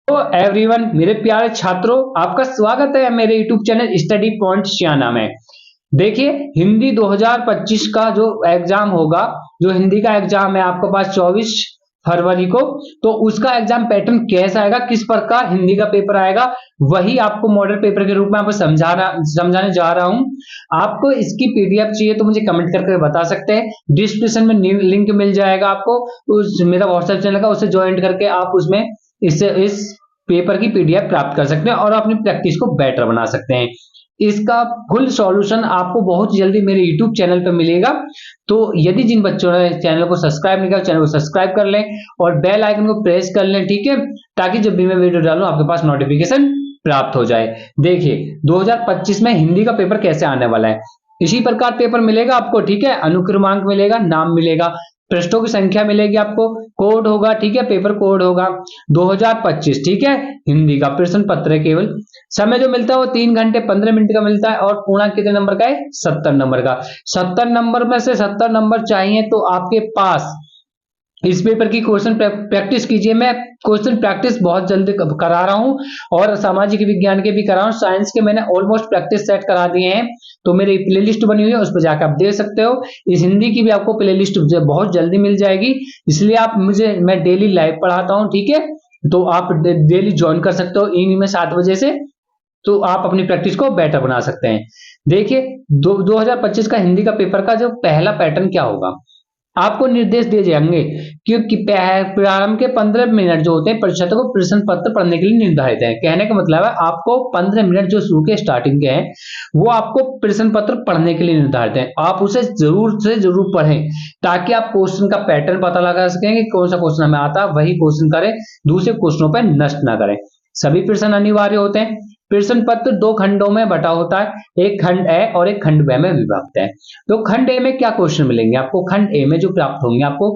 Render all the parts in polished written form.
तो एवरीवन, मेरे प्यारे छात्रों, आपका स्वागत है मेरे यूट्यूब चैनल स्टडी पॉइंट शियाना में। देखिए, हिंदी 2025 का जो एग्जाम होगा, जो हिंदी का एग्जाम है आपके पास 24 फरवरी को, तो उसका एग्जाम पैटर्न कैसा आएगा, किस प्रकार हिंदी का पेपर आएगा, वही आपको मॉडल पेपर के रूप में आपको समझाने जा रहा हूं। आपको इसकी पीडीएफ चाहिए तो मुझे कमेंट करके बता सकते हैं। डिस्क्रिप्शन में लिंक मिल जाएगा आपको, उस मेरा व्हाट्सएप चैनल का, उससे ज्वाइन करके आप उसमें इस पेपर की पीडीएफ प्राप्त कर सकते हैं और अपनी प्रैक्टिस को बेटर बना सकते हैं। इसका फुल सॉल्यूशन आपको बहुत जल्दी मेरे यूट्यूब चैनल पर मिलेगा। तो यदि जिन बच्चों ने चैनल को सब्सक्राइब नहीं किया, चैनल को सब्सक्राइब कर लें और बेल आइकन को प्रेस कर लें, ठीक है, ताकि जब भी मैं वीडियो डालूं आपके पास नोटिफिकेशन प्राप्त हो जाए। देखिए, 2025 में हिंदी का पेपर कैसे आने वाला है, इसी प्रकार पेपर मिलेगा आपको, ठीक है। अनुक्रमांक मिलेगा, नाम मिलेगा, पृष्ठों की संख्या मिलेगी आपको, कोड होगा, ठीक है, पेपर कोड होगा 2025, ठीक है। हिंदी का प्रश्न पत्र है केवल। समय जो मिलता है वो 3 घंटे 15 मिनट का मिलता है और पूर्णांक कितने नंबर का है, 70 नंबर का। 70 नंबर में से 70 नंबर चाहिए तो आपके पास इस पेपर की क्वेश्चन प्रैक्टिस कीजिए। मैं क्वेश्चन प्रैक्टिस बहुत जल्दी करा रहा हूं और सामाजिक विज्ञान के भी करा रहा हूं, साइंस के मैंने ऑलमोस्ट प्रैक्टिस सेट करा दिए हैं। तो मेरी प्लेलिस्ट बनी हुई है, उस पर जाकर आप देख सकते हो। इस हिंदी की भी आपको प्लेलिस्ट बहुत जल्दी मिल जाएगी, इसलिए मैं डेली लाइव पढ़ाता हूं, ठीक है। तो आप डेली ज्वाइन कर सकते हो इवनिंग में 7 बजे से, तो आप अपनी प्रैक्टिस को बेटर बना सकते हैं। देखिए, 2025 का हिंदी का पेपर का जो पहला पैटर्न क्या होगा, आपको निर्देश दिए जाएंगे क्योंकि प्रारंभ के 15 मिनट जो होते हैं परीक्षार्थी को प्रश्न पत्र पढ़ने के लिए निर्धारित है। कहने का मतलब है आपको 15 मिनट जो शुरू के स्टार्टिंग के हैं वो आपको प्रश्न पत्र पढ़ने के लिए निर्धारित है। आप उसे जरूर से जरूर पढ़ें ताकि आप क्वेश्चन का पैटर्न पता लगा सकें कि कौन सा क्वेश्चन हमें आता है, वही क्वेश्चन करें, दूसरे क्वेश्चनों पर नष्ट ना करें। सभी प्रश्न अनिवार्य होते हैं। प्रश्न पत्र 2 खंडों में बटा होता है, एक खंड ए और एक खंड बी में विभक्त है। तो खंड ए में क्या क्वेश्चन मिलेंगे आपको, खंड ए में जो प्राप्त होंगे आपको,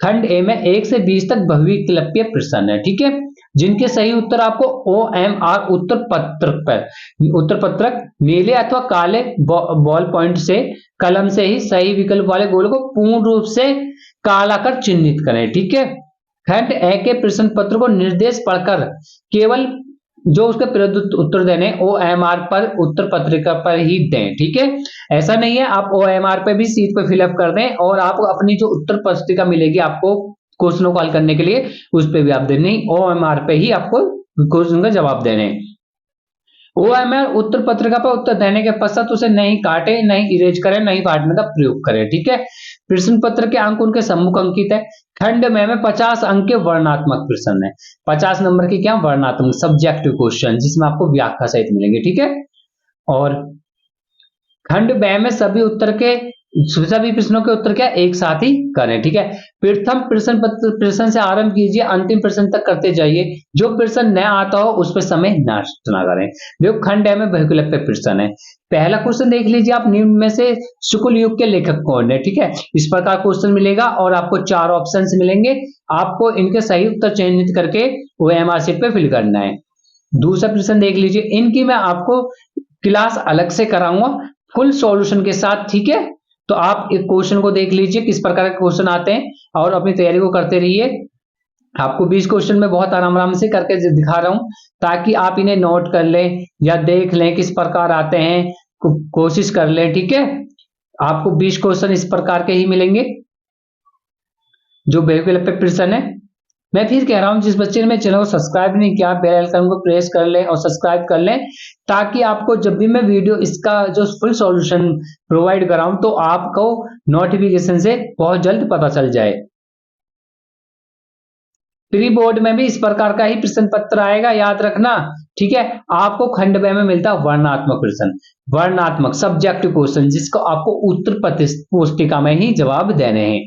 खंड ए में 1 से 20 तक बहुविकल्पीय प्रश्न है, ठीक है, जिनके सही उत्तर आपको OMR उत्तर पत्रक नीले अथवा काले बॉल पॉइंट से कलम से ही सही विकल्प वाले गोल को पूर्ण रूप से काला कर चिन्हित करें, ठीक है। खंड ए के प्रश्न पत्र को निर्देश पढ़कर केवल जो उसके प्रयुक्त उत्तर देने OMR पर उत्तर पत्रिका पर ही दें, ठीक है। ऐसा नहीं है आप OMR पे भी सीट पे फिलअप कर दें और आप अपनी जो उत्तर पत्रिका मिलेगी आपको क्वेश्चनों को हल करने के लिए, उस पे भी आप देने, OMR पे ही आपको क्वेश्चन का जवाब देने। OMR उत्तर पत्रिका पर उत्तर देने के पश्चात उसे नहीं काटे, नहीं इरेज करें, नहीं काटने का प्रयोग करें, ठीक है। प्रश्न पत्र के अंक उनके सम्मुख अंकित है। खंड में 50 अंक के वर्णात्मक प्रश्न है, 50 नंबर की क्या, वर्णात्मक सब्जेक्टिव क्वेश्चन, जिसमें आपको व्याख्या सहित मिलेंगे, ठीक है। और खंड ब में सभी प्रश्नों के उत्तर क्या एक साथ ही करें, ठीक है। प्रथम प्रश्न से आरंभ कीजिए, अंतिम प्रश्न तक करते जाइए। जो प्रश्न न आता हो उस पर समय नष्ट ना करें। देखो, खंड ए में बहुविकल्पीय प्रश्न है। पहला क्वेश्चन देख लीजिए आप, निम्न में से शुक्ल युग के लेखक कौन है, ठीक है। इस प्रकार क्वेश्चन मिलेगा और आपको 4 ऑप्शन मिलेंगे, आपको इनके सही उत्तर चयनित करके OMR शीट पे फिल करना है। दूसरा प्रश्न देख लीजिए, इनकी मैं आपको क्लास अलग से कराऊंगा फुल सॉल्यूशन के साथ, ठीक है। तो आप एक क्वेश्चन को देख लीजिए किस प्रकार के क्वेश्चन आते हैं और अपनी तैयारी को करते रहिए। आपको 20 क्वेश्चन में बहुत आराम से करके दिखा रहा हूं ताकि आप इन्हें नोट कर लें या देख लें किस प्रकार आते हैं, कोशिश कर लें, ठीक है। आपको 20 क्वेश्चन इस प्रकार के ही मिलेंगे जो बहुविकल्पीय प्रश्न है। मैं फिर कह रहा हूं, जिस बच्चे ने मेरे चैनल को सब्सक्राइब नहीं किया, बेल आइकन को प्रेस कर लें और सब्सक्राइब कर लें ताकि आपको जब भी मैं वीडियो इसका जो फुल सॉल्यूशन प्रोवाइड कराऊं तो आपको नोटिफिकेशन से बहुत जल्द पता चल जाए। प्री बोर्ड में भी इस प्रकार का ही प्रश्न पत्र आएगा, याद रखना, ठीक है। आपको खंड ब में मिलता है वर्णात्मक प्रश्न, वर्णात्मक सब्जेक्टिव क्वेश्चन, जिसको आपको उत्तर पुस्तिका में ही जवाब देने हैं।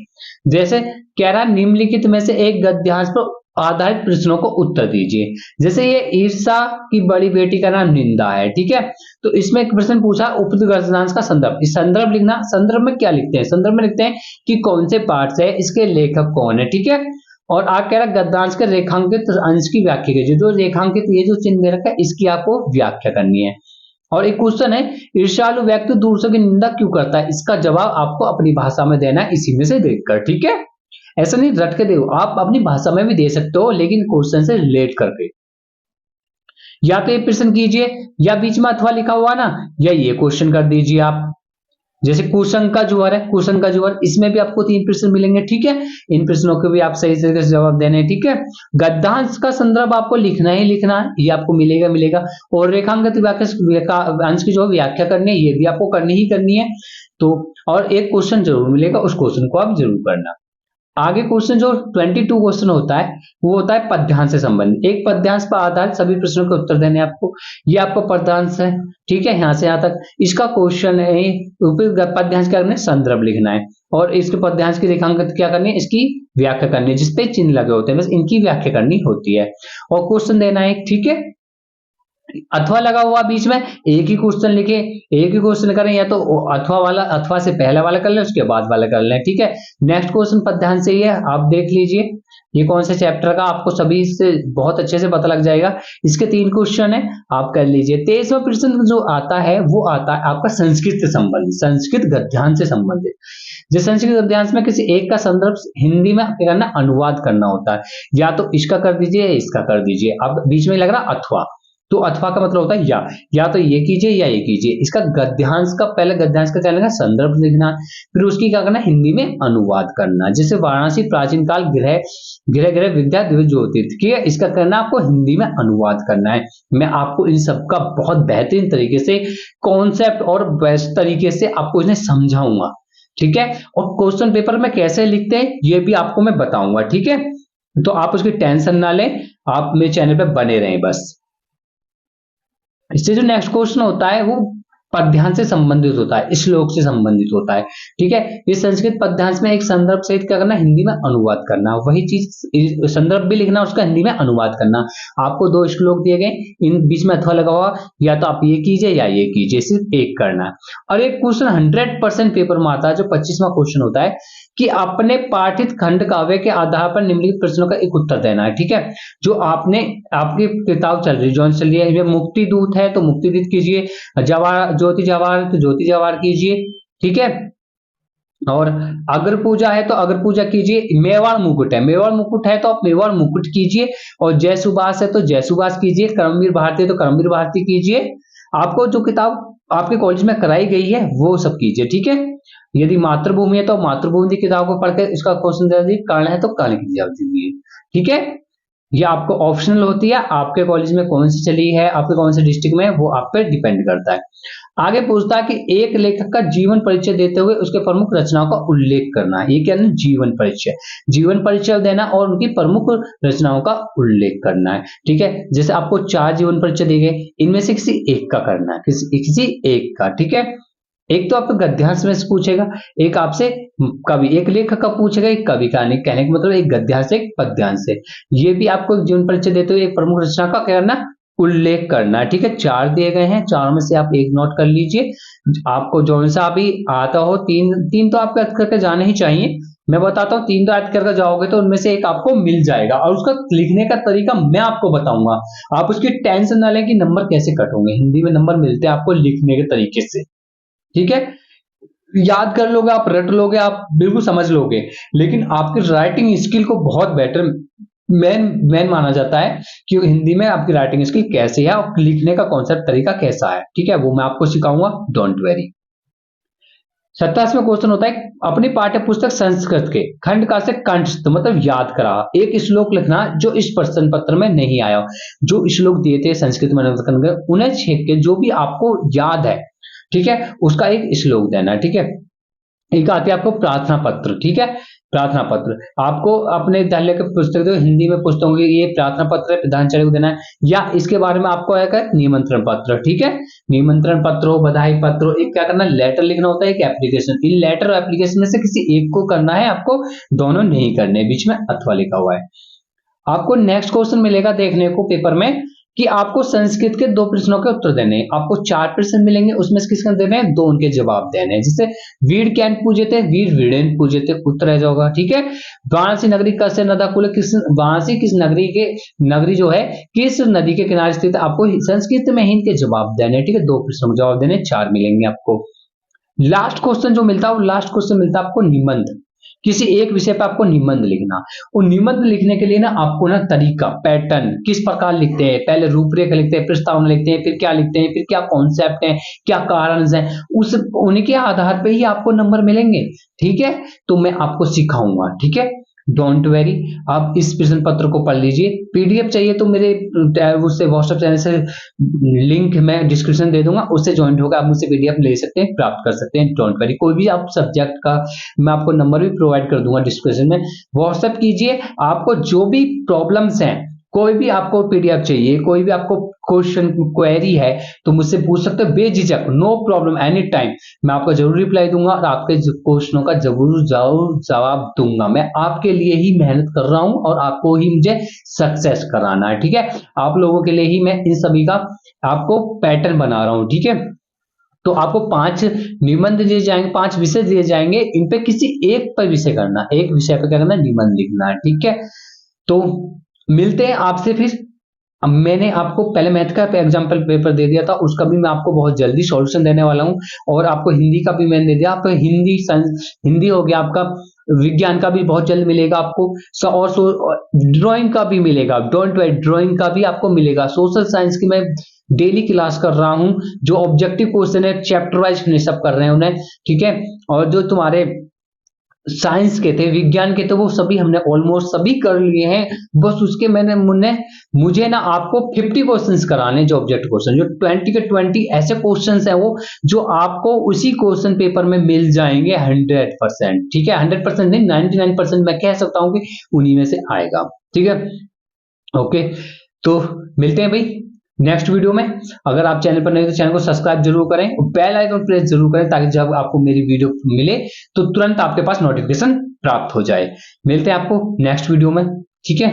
जैसे कह रहा निम्नलिखित में से एक गद्यांश पर आधारित प्रश्नों को उत्तर दीजिए। जैसे ये ईर्षा की बड़ी बेटी का नाम निंदा है, ठीक है। तो इसमें एक प्रश्न पूछा, उपयुक्त गद्यांश का संदर्भ, इस संदर्भ लिखना। संदर्भ में क्या लिखते हैं, संदर्भ में लिखते हैं कि कौन से पाठ से, इसके लेखक कौन है, ठीक है। और आप कह रहा गद्यांश के रेखांकित अंश की व्याख्या कीजिए। जो रेखांकित ये जो चिन्ह रखा है इसकी आपको व्याख्या करनी है। और एक क्वेश्चन है, ईर्ष्यालु व्यक्ति दूसरों की निंदा क्यों करता है, इसका जवाब आपको अपनी भाषा में देना है, इसी में से देखकर, ठीक है। ऐसा नहीं रट के दो, आप अपनी भाषा में भी दे सकते हो लेकिन क्वेश्चन से रिलेट करके। या तो ये प्रश्न कीजिए, या बीच में अथवा लिखा हुआ ना, या ये क्वेश्चन कर दीजिए आप। जैसे कुसंग का जुआर है, कुसंग का जुआर, इसमें भी आपको 3 प्रश्न मिलेंगे, ठीक है। इन प्रश्नों के भी आप सही तरीके से जवाब देने हैं, ठीक है। गद्यांश का संदर्भ आपको लिखना ही लिखना है, ये आपको मिलेगा मिलेगा। और रेखांकित अंश की जो व्याख्या करनी है, ये भी आपको करनी ही करनी है। तो और एक क्वेश्चन जरूर मिलेगा, उस क्वेश्चन को आप जरूर करना। आगे क्वेश्चन जो 22 क्वेश्चन होता है, वो होता है पद्यांश से संबंधित। एक पद्यांश पर आधारित सभी प्रश्नों के उत्तर देने आपको। ये आपको पद्यांश है, ठीक है, यहां से यहां तक इसका क्वेश्चन है। पद्यांश क्या करना है, संदर्भ लिखना है, और इसके पद्यांश की रेखांकित क्या करनी है, इसकी व्याख्या करनी है, जिसपे चिन्ह लगे होते हैं, बस इनकी व्याख्या करनी होती है, और क्वेश्चन देना है, ठीक है। अथवा लगा हुआ बीच में, एक ही क्वेश्चन लिखे, एक ही क्वेश्चन करें, या तो अथवा वाला, अथवा से पहला वाला कर लें, उसके बाद वाला कर लें, ठीक है। नेक्स्ट क्वेश्चन पद्यांश से ही है, आप देख लीजिए ये कौन से चैप्टर का, आपको सभी से बहुत अच्छे से पता लग जाएगा। इसके 3 क्वेश्चन है, आप कर लीजिए। 23वां प्रश्न जो आता है, वो आता है आपका संस्कृत से संबंधित, संस्कृत गद्यांश से संबंधित। जिस संस्कृत गद्यांश में किसी एक का संदर्भ हिंदी में क्या करना, अनुवाद करना होता है, या तो इसका कर दीजिए, इसका कर दीजिए। अब बीच में लग रहा अथवा, तो अथवा का मतलब होता है या तो ये कीजिए या ये कीजिए। इसका गद्यांश का, पहले गद्यांश का क्या लिखना, संदर्भ लिखना, फिर उसकी क्या करना, हिंदी में अनुवाद करना। जैसे वाराणसी प्राचीन काल गृह गृह गृह विद्या दिव्य ज्योति, ठीक है, इसका करना आपको हिंदी में अनुवाद करना है। मैं आपको इन सब का बहुत बेहतरीन तरीके से कॉन्सेप्ट और बेस्ट तरीके से आपको इन्हें समझाऊंगा, ठीक है। और क्वेश्चन पेपर में कैसे लिखते हैं, ये भी आपको मैं बताऊंगा, ठीक है। तो आप उसकी टेंशन ना लें, आप मेरे चैनल पे बने रहें बस। इससे जो नेक्स्ट क्वेश्चन होता है, वो पद्यांश से संबंधित होता है, श्लोक से संबंधित होता है, ठीक है। इस संस्कृत पद्यांश में एक संदर्भ सहित क्या करना, हिंदी में अनुवाद करना। वही चीज संदर्भ भी लिखना, उसका हिंदी में अनुवाद करना। आपको 2 श्लोक दिए गए, इन बीच में अथवा लगा हुआ, या तो आप ये कीजिए या ये कीजिए, सिर्फ एक करना है। और एक क्वेश्चन 100% पेपर में आता है, जो 25वां क्वेश्चन होता है, कि अपने पाठित खंड काव्य के आधार पर निम्नलिखित प्रश्नों का एक उत्तर देना है, ठीक है। जो आपने, आपकी किताब चल रही, जो चल रही है, मुक्ति दूत है तो मुक्ति दूत कीजिए, ज्योति जवाहर तो ज्योति जवाहर कीजिए, ठीक है। और अगर पूजा है तो अगर पूजा कीजिए। मेवाड़ मुकुट है, मेवाड़ मुकुट है तो आप मेवाड़ मुकुट कीजिए, और जय सुभाष है तो जय सुभाष कीजिए, कर्मवीर भारती है तो कर्मवीर भारती कीजिए। आपको जो किताब आपके कॉलेज में कराई गई है, वो सब कीजिए, ठीक है। यदि मातृभूमि है तो मातृभूमि की किताब को पढ़कर इसका क्वेश्चन दे दीजिए, कर्ण है तो कर्ण की जवाब दीजिए, ठीक है। ये आपको ऑप्शनल होती है, आपके कॉलेज में कौन सी चली है, आपके कौन से डिस्ट्रिक्ट में, वो आप पे डिपेंड करता है। आगे पूछता है कि एक लेखक का जीवन परिचय देते हुए उसके प्रमुख रचनाओं का उल्लेख करना है। ये क्या है, जीवन परिचय, जीवन परिचय देना और उनकी प्रमुख रचनाओं का उल्लेख करना है, ठीक है। जैसे आपको 4 जीवन परिचय दिए गए, इनमें से किसी एक का करना है, किसी एक का, ठीक है। एक तो आपको गद्यांश में से पूछेगा, एक आपसे कवि, एक लेखक का पूछेगा, एक कवि का। नहीं, कहने का मतलब एक गद्यांश से, एक पद्यांश से। ये भी आपको जीवन परिचय देते हुए एक प्रमुख रचना का क्या करना, उल्लेख करना है, ठीक है। 4 दिए गए हैं, 4 में से आप एक नोट कर लीजिए। आपको जो सा भी आता हो, तीन तो आपको याद करके जाने ही चाहिए। मैं बताता हूँ, 3 तो याद करके जाओगे तो उनमें से एक आपको मिल जाएगा, और उसका लिखने का तरीका मैं आपको बताऊंगा। आप उसकी टेंशन ना लें कि नंबर कैसे कट होंगे, हिंदी में नंबर मिलते हैं आपको लिखने के तरीके से, ठीक है। याद कर लोगे आप, रट लोगे आप, बिल्कुल समझ लोगे, लेकिन आपकी राइटिंग स्किल को बहुत बेटर मेन माना जाता है कि हिंदी में आपकी राइटिंग स्किल कैसे है और लिखने का कॉन्सेप्ट तरीका कैसा है, ठीक है। वो मैं आपको सिखाऊंगा, डोंट वेरी। 27वां क्वेश्चन होता है, अपनी पाठ्य पुस्तक संस्कृत के खंड का से कंठस्थ मतलब याद करा एक श्लोक लिखना जो इस प्रश्न पत्र में नहीं आया। जो श्लोक दिए थे संस्कृत में उन्हें छेद के जो भी आपको याद है, ठीक है, उसका एक श्लोक देना, ठीक है। एक आती है आपको प्रार्थना पत्र, ठीक है। प्रार्थना पत्र आपको अपने विद्यालय के पुस्तक जो हिंदी में पुस्तकों की ये प्रार्थना पत्र है, प्रधानाचार्य को देना है, या इसके बारे में आपको एक निमंत्रण पत्र, ठीक है। निमंत्रण पत्र हो, बधाई पत्र हो, एक क्या करना, लेटर लिखना होता है, एक एप्लीकेशन। इन लेटर और एप्लीकेशन में से किसी एक को करना है आपको, दोनों नहीं करने। बीच में अथवा लिखा हुआ है। आपको नेक्स्ट क्वेश्चन मिलेगा देखने को पेपर में कि आपको संस्कृत के 2 प्रश्नों के उत्तर देने हैं। आपको 4 प्रश्न मिलेंगे, उसमें से किसके देने हैं, 2 उनके जवाब देने हैं। जैसे वीर कैन पूजे थे, वीर वीरेन पूजे थे, उत्तर रह जाएगा, ठीक है। वाराणसी नगरी कस्य नदा कुल, किस वाराणसी किस नगरी के, नगरी जो है किस नदी के किनारे स्थित है, आपको संस्कृत में ही इनके जवाब देने हैं, ठीक है। 2 प्रश्नों के जवाब देने, 4 मिलेंगे आपको। लास्ट क्वेश्चन जो मिलता है, वो लास्ट क्वेश्चन मिलता है आपको निबंध, किसी एक विषय पे आपको निबंध लिखना। और निबंध लिखने के लिए ना आपको ना तरीका, पैटर्न, किस प्रकार लिखते हैं, पहले रूपरेखा लिखते हैं, प्रस्तावना लिखते हैं, फिर क्या लिखते हैं, फिर क्या कॉन्सेप्ट है, क्या कारण है, उस उनके आधार पे ही आपको नंबर मिलेंगे। ठीक है, तो मैं आपको सिखाऊंगा। ठीक है, डोंट वेरी, आप इस प्रश्न पत्र को पढ़ लीजिए। पीडीएफ चाहिए तो मेरे उससे व्हाट्सएप चैनल से लिंक मैं डिस्क्रिप्शन दे दूंगा, उससे ज्वाइन होकर आप मुझसे पीडीएफ ले सकते हैं, प्राप्त कर सकते हैं। डोंट वेरी, कोई भी आप सब्जेक्ट का मैं आपको नंबर भी प्रोवाइड कर दूंगा डिस्क्रिप्शन में, व्हाट्सएप कीजिए। आपको जो भी प्रॉब्लम्स हैं, कोई भी आपको पीडीएफ चाहिए, कोई भी आपको क्वेश्चन क्वेरी है, तो मुझसे पूछ सकते हो बेझिझक, नो प्रॉब्लम, एनी टाइम। मैं आपको जरूर रिप्लाई दूंगा और आपके क्वेश्चनों का जरूर जवाब दूंगा। मैं आपके लिए ही मेहनत कर रहा हूं और आपको ही मुझे सक्सेस कराना है। ठीक है, आप लोगों के लिए ही मैं इन सभी का आपको पैटर्न बना रहा हूं। ठीक है, तो आपको 5 निबंध दिए जाएंगे, 5 विषय दिए जाएंगे, इन पे किसी एक पर विषय करना, एक विषय पे क्या करना, निबंध लिखना है। ठीक है, तो मिलते हैं आपसे फिर। अब मैंने आपको पहले मैथ का एग्जाम्पल पेपर दे दिया था, उसका भी मैं आपको बहुत जल्दी सॉल्यूशन देने वाला हूं। और आपको हिंदी का भी मैंने दे दिया, आपको हिंदी हो गया आपका, विज्ञान का भी बहुत जल्द मिलेगा आपको, और ड्राइंग का भी मिलेगा, डोंट वरी, ड्राइंग का भी आपको मिलेगा। सोशल साइंस की मैं डेली क्लास कर रहा हूं, जो ऑब्जेक्टिव क्वेश्चन है चैप्टर वाइज फिनिश अप कर रहे हैं उन्हें। ठीक है, और जो तुम्हारे साइंस के थे, विज्ञान के थे, वो सभी हमने ऑलमोस्ट सभी कर लिए हैं। बस उसके मुझे ना आपको 50 क्वेश्चंस कराने, जो ऑब्जेक्ट क्वेश्चन, जो 20 के 20 ऐसे क्वेश्चंस हैं वो, जो आपको उसी क्वेश्चन पेपर में मिल जाएंगे 100%। ठीक है, 100% नहीं, 99% मैं कह सकता हूं कि उन्हीं में से आएगा। ठीक है, ओके, तो मिलते हैं भाई नेक्स्ट वीडियो में। अगर आप चैनल पर नए तो चैनल को सब्सक्राइब जरूर करें, बेल आइकन प्रेस जरूर करें, ताकि जब आपको मेरी वीडियो मिले तो तुरंत आपके पास नोटिफिकेशन प्राप्त हो जाए। मिलते हैं आपको नेक्स्ट वीडियो में। ठीक है।